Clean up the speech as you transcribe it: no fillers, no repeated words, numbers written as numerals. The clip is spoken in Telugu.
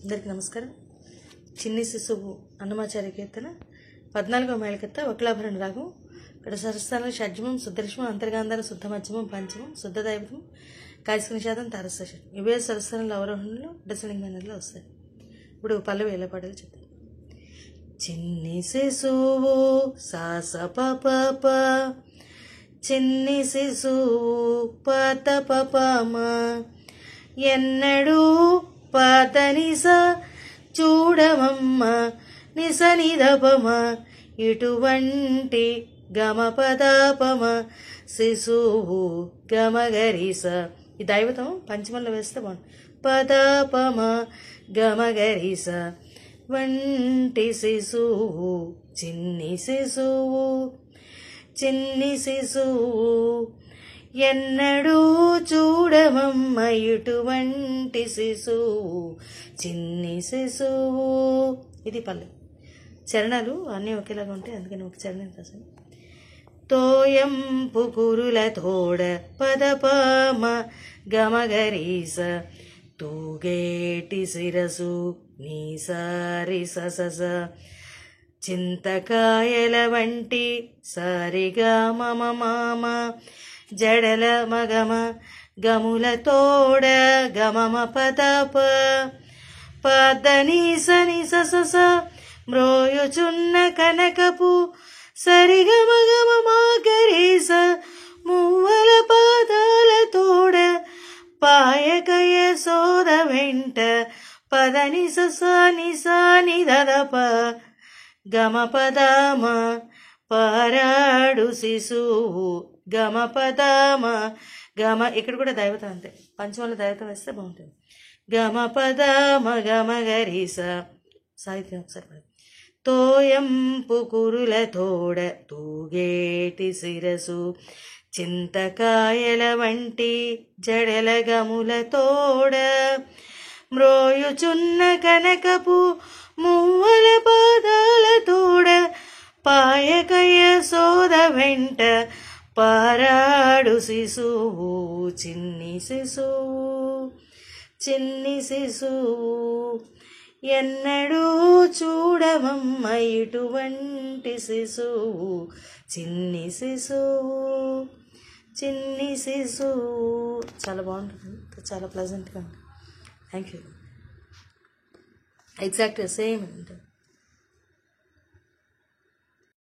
అందరికీ నమస్కారం. చిన్ని శిశువు అన్నమాచార్య కీర్తన 14వ మేళకర్త వక్లాభరణ రాగం. ఇక్కడ సరస్థానం షడ్జమం, శుద్ధరిష్మం, అంతర్గాంధార, శుద్ధ మధ్యమం, పంచమం, శుద్ధ దైవతం, కాయస్క నిషాదం, తారస్థం. ఇవే సరస్థానంలో అవరోహణలో డెసలింగ్ మేనర్లో వస్తాయి. ఇప్పుడు పల్లవి ఎలా పాడాలో చెప్తాను. చిన్ని శిశువు సాస పప, చిన్ని శిశువు పత పపమ, ఎన్నడూ పాతనిస చూడమమ్మ నిస నిదపమ, ఇటువంటి గమపదాపమ శిశువు గమగరిస. ఈ దైవతం పంచమంలో వేస్తే బాగుంది. పదాపమ గమగరిస వంటి శిశువు చిన్ని శిశువు, చిన్ని శిశువు ఎన్నడూ చూడమమ్మ ఇటువంటి శిశువు చిన్ని శిశువు. ఇది పల్లె. చరణాలు అన్నీ ఒకేలాగా ఉంటాయి, అందుకని ఒక చరణం రాశాను. తోయంపు కురుల తోడ పదపమ గమగరీస, తూగేటి శిరసు నీసారి ససస, చింతకాయల వంటి సారిగా మమ మామ, జడల మగమ గముల తోడ గమమ పదప, పదని సని సస మ్రోయుచున్న కనకపు సరిగమ గమ మాగరీస, మువ్వల పాదాల తోడ పాయకయ సోద వెంట పదని ససాని సాని దదప గమ పదమ పారాడు శిశువు గమ పదమ గమ. ఇక్కడ కూడా దైవతం అంతే, పంచమంలో దైవతం వేస్తే బాగుంటుంది. గమ పదమ గమ గరీస. సాహిత్యం ఒకసారి. తోయంపు కురుల తోడ తూగేటి శిరసు, చింతకాయల వంటి జడల గముల తోడ, మ్రోయుచున్న కనకపు మువ్వల పాదాల తోడ పాయకయ సోద వెంట పారాడు శిశువు చిన్ని శిశువు, చిన్ని శిశువు ఎన్నడూ చూడమమ్మ ఇటువంటి శిశువు చిన్ని శిశువు, చిన్ని శిశువు. చాలా బాగుంటుంది, చాలా ప్లెజెంట్గా ఉంటుంది. Thank you. ఎగ్జాక్ట్గా సేమ్ ఉంటుంది.